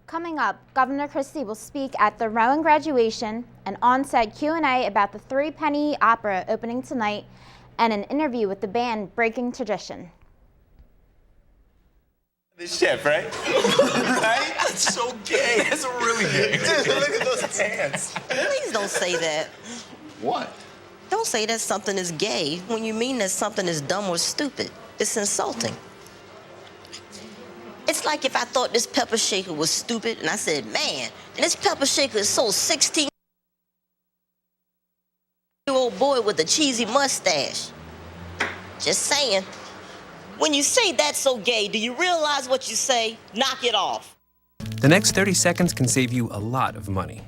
Coming up, Governor Christie will speak at the Rowan graduation, an on-set Q&A about the Three Penny Opera opening tonight, and an interview with the band Breaking Tradition. This chef, right? Right? That's so gay. That's really gay. Dude, look at those hands. Please don't say that. What? Don't say that something is gay when you mean that something is dumb or stupid. It's insulting. It's like if I thought this pepper shaker was stupid and I said, man, and this pepper shaker is so 16-year-old boy with a cheesy mustache. Just saying. When you say that's so gay, do you realize what you say? Knock it off. The next 30 seconds can save you a lot of money.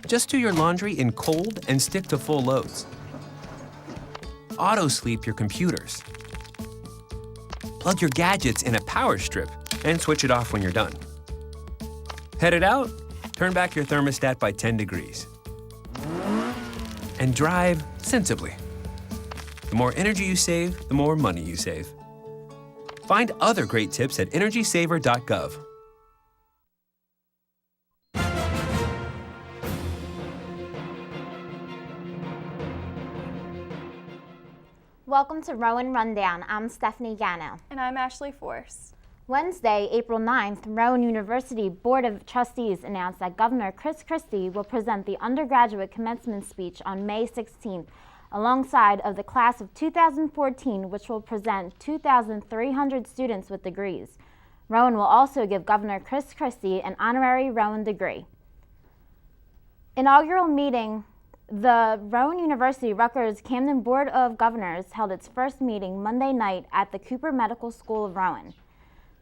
Just do your laundry in cold and stick to full loads. Auto-sleep your computers. Plug your gadgets in a power strip and switch it off when you're done. Headed out? Turn back your thermostat by 10 degrees. And drive sensibly. The more energy you save, the more money you save. Find other great tips at energysaver.gov. Welcome to Rowan Rundown. I'm Stephanie Gano. And I'm Ashley Force. Wednesday, April 9th, Rowan University Board of Trustees announced that Governor Chris Christie will present the undergraduate commencement speech on May 16th, alongside of the class of 2014, which will present 2,300 students with degrees. Rowan will also give Governor Chris Christie an honorary Rowan degree. Inaugural meeting. The Rowan University Rutgers Camden Board of Governors held its first meeting Monday night at the Cooper Medical School of Rowan.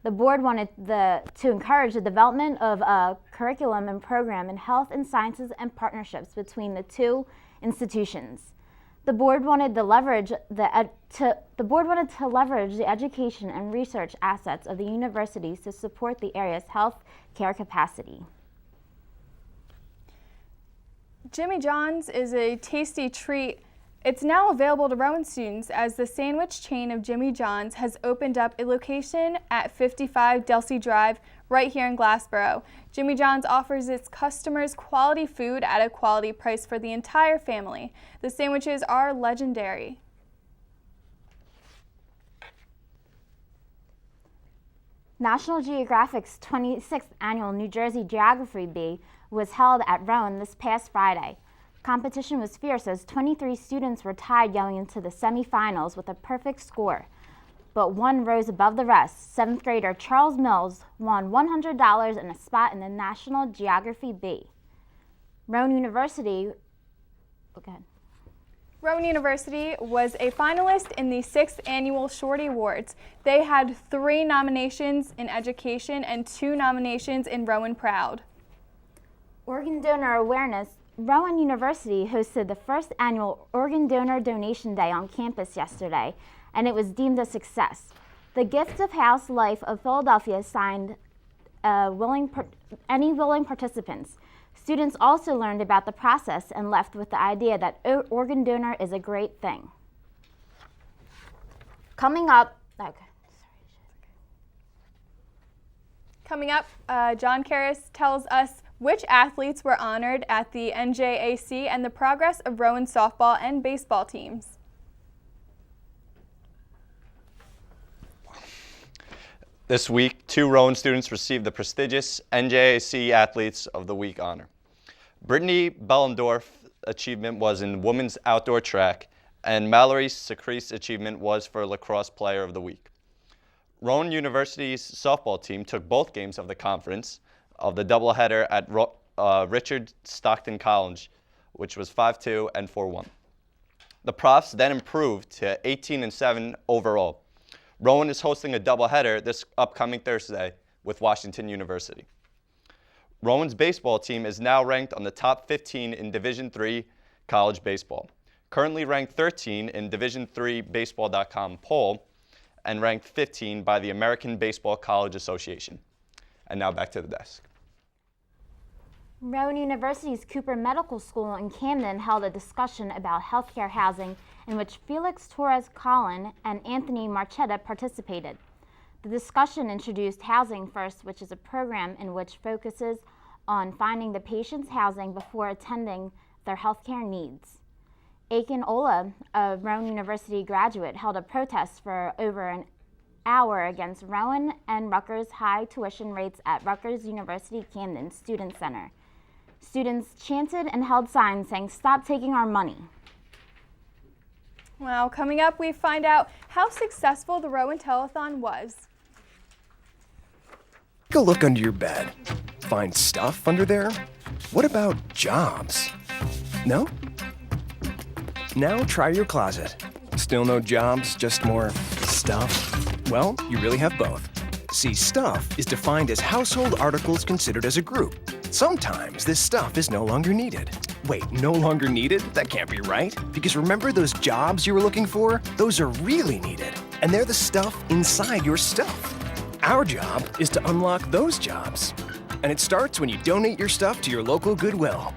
The board wanted to encourage the development of a curriculum and program in health and sciences and partnerships between the two institutions. The board wanted to leverage the education and research assets of the universities to support the area's health care capacity. Jimmy John's is a tasty treat. It's now available to Rowan students as the sandwich chain of Jimmy John's has opened up a location at 55 Delsey Drive right here in Glassboro. Jimmy John's offers its customers quality food at a quality price for the entire family. The sandwiches are legendary. National Geographic's 26th annual New Jersey Geography Bee was held at Rowan this past Friday. Competition was fierce as 23 students were tied going into the semifinals with a perfect score, but one rose above the rest. 7th grader Charles Mills won $100 and a spot in the National Geography Bee. Rowan University was a finalist in the 6th annual Shorty Awards. They had 3 nominations in education and 2 nominations in Rowan Proud. Organ donor awareness. Rowan University hosted the first annual Organ Donor Donation Day on campus yesterday, and it was deemed a success. The Gift of House Life of Philadelphia signed any willing participants. Students also learned about the process and left with the idea that organ donor is a great thing. Coming up, John Karras tells us which athletes were honored at the NJAC and the progress of Rowan softball and baseball teams. This week, 2 Rowan students received the prestigious NJAC Athletes of the Week honor. Brittany Bellendorf's achievement was in women's outdoor track, and Mallory Secrete's achievement was for Lacrosse Player of the Week. Rowan University's softball team took both games of the conference of the doubleheader at Richard Stockton College, which was 5-2 and 4-1. The Profs then improved to 18-7 overall. Rowan is hosting a doubleheader this upcoming Thursday with Washington University. Rowan's baseball team is now ranked on the top 15 in Division III college baseball, currently ranked 13 in Division III Baseball.com poll, and ranked 15 by the American Baseball College Association. And now back to the desk. Rowan University's Cooper Medical School in Camden held a discussion about healthcare housing in which Felix Torres Collin and Anthony Marchetta participated. The discussion introduced Housing First, which is a program in which focuses on finding the patient's housing before attending their healthcare needs. Aiken Ola, a Rowan University graduate, held a protest for over an hour against Rowan and Rutgers' high tuition rates at Rutgers University Camden Student Center. Students chanted and held signs saying, "Stop taking our money." Well, coming up, we find out how successful the Rowan Telethon was. Take a look under your bed. Find stuff under there? What about jobs? No? Now try your closet. Still no jobs, just more stuff? Well, you really have both. See, stuff is defined as household articles considered as a group. Sometimes this stuff is no longer needed. Wait, no longer needed? That can't be right. Because remember those jobs you were looking for? Those are really needed. And they're the stuff inside your stuff. Our job is to unlock those jobs. And it starts when you donate your stuff to your local Goodwill.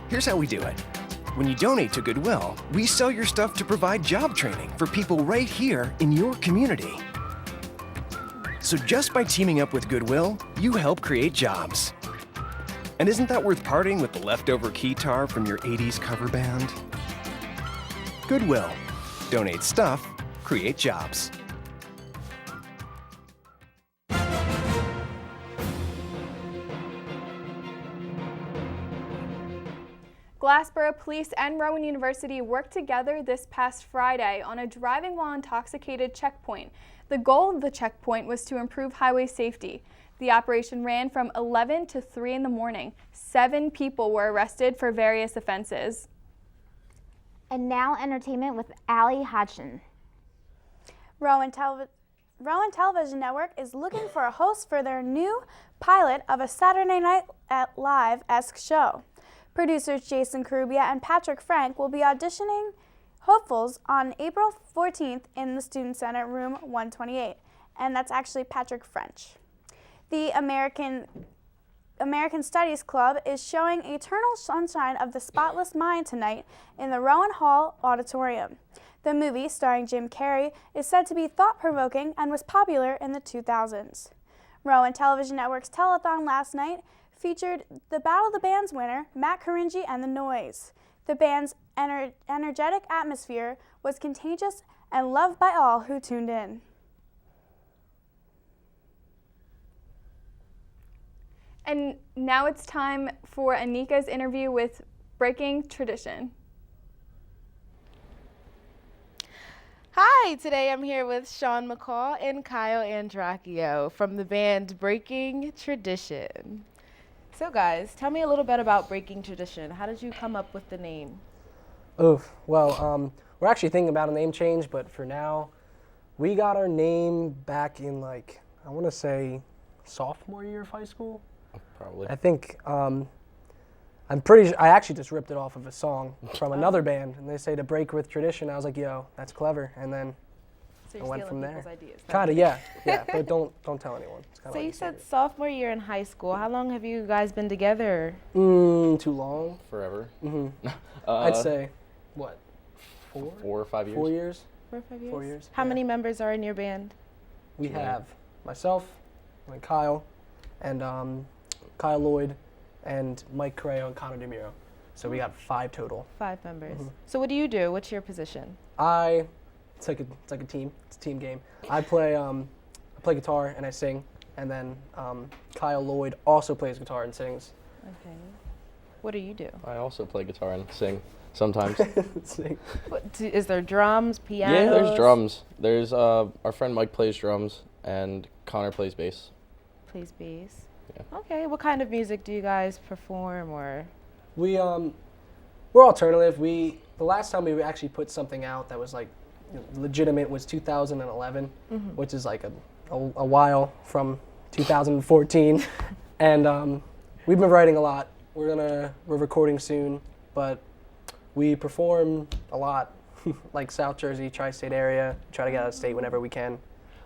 Here's how we do it. When you donate to Goodwill, we sell your stuff to provide job training for people right here in your community. So just by teaming up with Goodwill, you help create jobs. And isn't that worth parting with the leftover keytar from your 80s cover band? Goodwill. Donate stuff, create jobs. Glassboro Police and Rowan University worked together this past Friday on a driving while intoxicated checkpoint. The goal of the checkpoint was to improve highway safety. The operation ran from 11 to 3 in the morning. 7 people were arrested for various offenses. And now entertainment with Allie Hodgson. Rowan Television Network is looking for a host for their new pilot of a Saturday Night Live-esque show. Producers Jason Carubia and Patrick Frank will be auditioning hopefuls on April 14th in the Student Center, room 128, and that's actually Patrick French. The American Studies Club is showing Eternal Sunshine of the Spotless Mind tonight in the Rowan Hall Auditorium. The movie, starring Jim Carrey, is said to be thought-provoking and was popular in the 2000s. Rowan Television Network's telethon last night featured the Battle of the Bands winner, Matt Caringi and The Noise. The band's energetic atmosphere was contagious and loved by all who tuned in. And now it's time for Anika's interview with Breaking Tradition. Hi, today I'm here with Sean McCall and Kyle Andracchio from the band Breaking Tradition. So guys, tell me a little bit about Breaking Tradition. How did you come up with the name? Well, we're actually thinking about a name change, but for now, we got our name back in I want to say sophomore year of high school. Probably. I think, I'm pretty sure, I actually just ripped it off of a song from another band, and they say to break with tradition. I was like, yo, that's clever, and then So I you're went from stealing there. people's ideas. Kind of, yeah, but don't tell anyone. It's kinda So like you a said secret. sophomore year in high school. How long have you guys been together? Too long. Forever. I'd say, what, 4 4 or 5 years. 4 years. 4 or 5 years? 4 years. How yeah. many members are in your band? We have myself, and Kyle, and Kyle Lloyd, and Mike Correo and Connor DeMuro. So we got 5 total. 5 members. So what do you do? What's your position? It's like a team. It's a team game. I play guitar and I sing, and then Kyle Lloyd also plays guitar and sings. Okay. What do you do? I also play guitar and sing sometimes. Sing. Is there drums, piano? Yeah, there's drums. There's our friend Mike plays drums and Connor plays bass. Plays bass. Yeah. Okay. What kind of music do you guys perform or? We're alternative. The last time we actually put something out that was legitimate was 2011, which is a while from 2014, and we've been writing a lot. We're recording soon, but we perform a lot, like South Jersey, tri-state area. Try to get out of state whenever we can.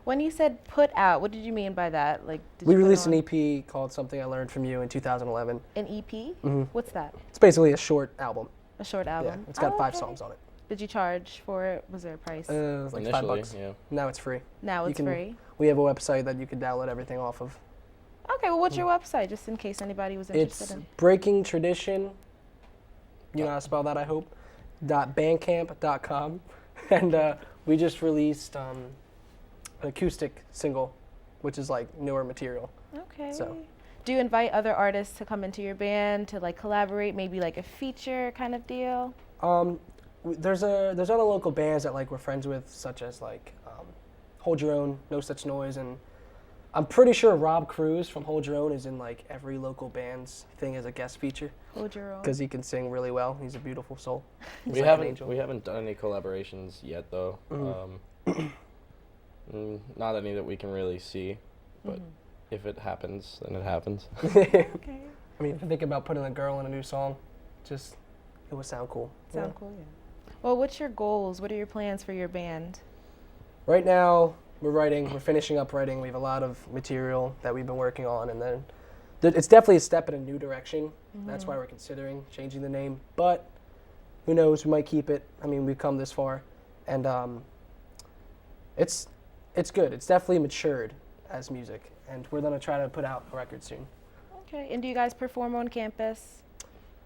When you said put out, what did you mean by that? We released an EP called "Something I Learned from You" in 2011. An EP? What's that? It's basically a short album. A short album? Yeah, it's got 5 okay. songs on it. Did you charge for it? Was there a price? It was like Initially, $5. yeah. Now it's free. Now You it's can free. we have a website that you can download everything off of. Okay, well, what's your website, just in case anybody was interested It's in? Breaking Tradition, you know how to spell that, I hope, .bandcamp.com. And we just released an acoustic single, which is like newer material. Okay. So. Do you invite other artists to come into your band to like collaborate, maybe like a feature kind of deal? There's other local bands that like we're friends with, such as like Hold Your Own, No Such Noise, and I'm pretty sure Rob Cruz from Hold Your Own is in like every local band's thing as a guest feature. Hold Your Own. Because he can sing really well. He's a beautiful soul. We haven't done any collaborations yet though. Not any that we can really see, but if it happens, then it happens. Okay. I mean, if you think about putting a girl in a new song, it would sound cool. Sound cool, yeah. Well, what's your goals? What are your plans for your band? Right now, we're finishing up writing. We have a lot of material that we've been working on, and then it's definitely a step in a new direction. That's why we're considering changing the name, but who knows, we might keep it. I mean, we've come this far, and it's good. It's definitely matured as music, and we're gonna try to put out a record soon. Okay, and do you guys perform on campus?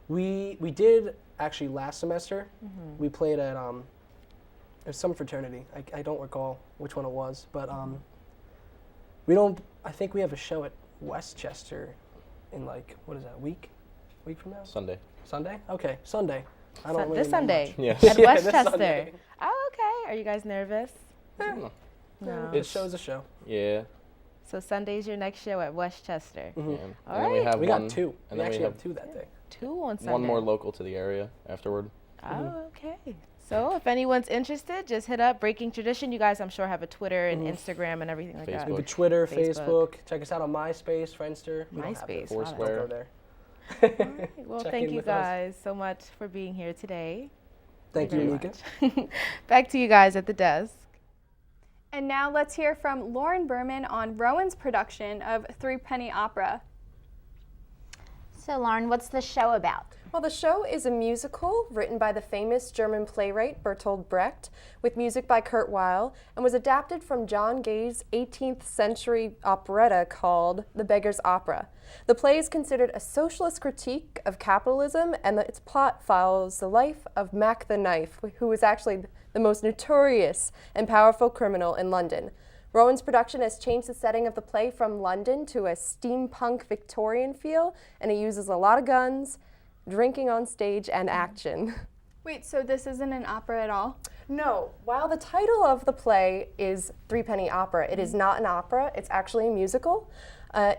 We did actually last semester. We played at there's some fraternity. I don't recall which one it was, but I think we have a show at Westchester in like, what is that, week from now? Sunday. Sunday? Okay, Sunday. I don't really This know Sunday. much. Yeah. At Yeah, this Westchester. Sunday. Oh, okay. Are you guys nervous? No. No. The show's a show. Yeah. So Sunday's your next show at Westchester. Yeah. All And then we right. have We one, got two. And We then actually we have have two that day. 2 on Sunday. one more local to the area afterward. Oh, okay. So if anyone's interested, just hit up Breaking Tradition. You guys, I'm sure, have a Twitter and Instagram and everything like that. We have Facebook. Twitter, Facebook. Facebook. Check us out on MySpace, Friendster. We don't have MySpace. it. wow, Foursquare. Don't go there. All right. Well, Check thank in you with us. guys so much for being here today. Thank you, very Nika. much. Back to you guys at the desk. And now let's hear from Lauren Berman on Rowan's production of Three Penny Opera. So, Lauren, what's the show about? Well, the show is a musical written by the famous German playwright Bertolt Brecht with music by Kurt Weill and was adapted from John Gay's 18th century operetta called The Beggar's Opera. The play is considered a socialist critique of capitalism, and its plot follows the life of Mac the Knife, who was actually the most notorious and powerful criminal in London. Rowan's production has changed the setting of the play from London to a steampunk Victorian feel, and it uses a lot of guns, drinking on stage, and action. Wait, so this isn't an opera at all? No, while the title of the play is Three Penny Opera, it is not an opera, it's actually a musical.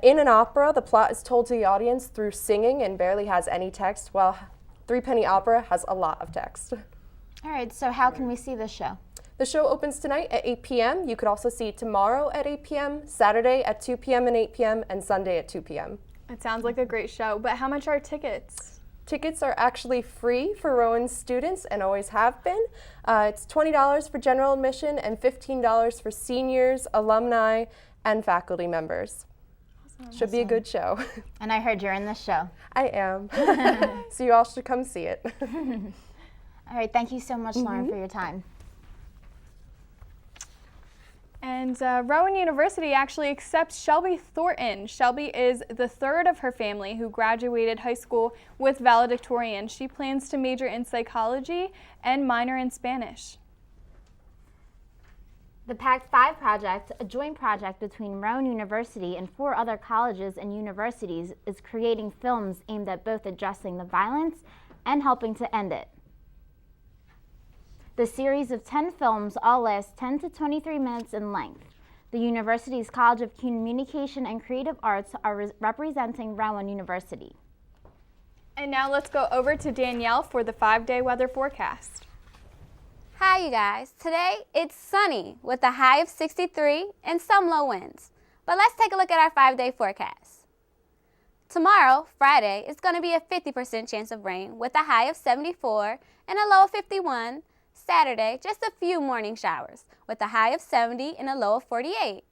In an opera, the plot is told to the audience through singing and barely has any text, while Three Penny Opera has a lot of text. All right, so how can we see this show? The show opens tonight at 8 p.m. You could also see it tomorrow at 8 p.m., Saturday at 2 p.m. and 8 p.m., and Sunday at 2 p.m. It sounds like a great show, but how much are tickets? Tickets are actually free for Rowan students and always have been. It's $20 for general admission and $15 for seniors, alumni, and faculty members. Awesome. Should be a good show. And I heard you're in this show. I am. So you all should come see it. All right, thank you so much, Lauren, for your time. And Rowan University actually accepts Shelby Thornton. Shelby is the third of her family who graduated high school with valedictorian. She plans to major in psychology and minor in Spanish. The Pact 5 project, a joint project between Rowan University and 4 other colleges and universities, is creating films aimed at both addressing the violence and helping to end it. The series of 10 films all last 10 to 23 minutes in length. The university's College of Communication and Creative Arts are representing Rowan University. And now let's go over to Danielle for the 5-day weather forecast. Hi, you guys. Today it's sunny with a high of 63 and some low winds. But let's take a look at our 5-day forecast. Tomorrow, Friday, is going to be a 50% chance of rain with a high of 74 and a low of 51. Saturday, just a few morning showers with a high of 70 and a low of 48.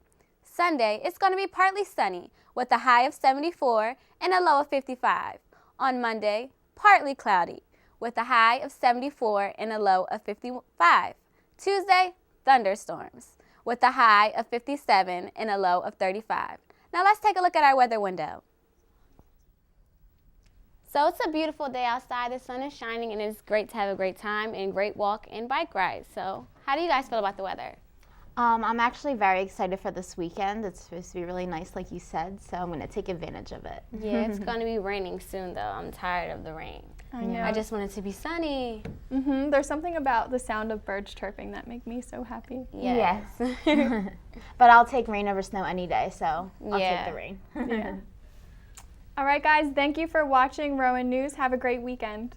Sunday, it's going to be partly sunny with a high of 74 and a low of 55. On Monday, partly cloudy with a high of 74 and a low of 55. Tuesday, thunderstorms with a high of 57 and a low of 35. Now let's take a look at our weather window. So it's a beautiful day outside. The sun is shining and it's great to have a great time and great walk and bike rides. So how do you guys feel about the weather? I'm actually very excited for this weekend. It's supposed to be really nice, like you said, so I'm going to take advantage of it. Yeah, it's going to be raining soon, though. I'm tired of the rain. I know. I just want it to be sunny. There's something about the sound of birds chirping that make me so happy. Yes. But I'll take rain over snow any day, so I'll take the rain. Yeah. All right, guys, thank you for watching Rowan News. Have a great weekend.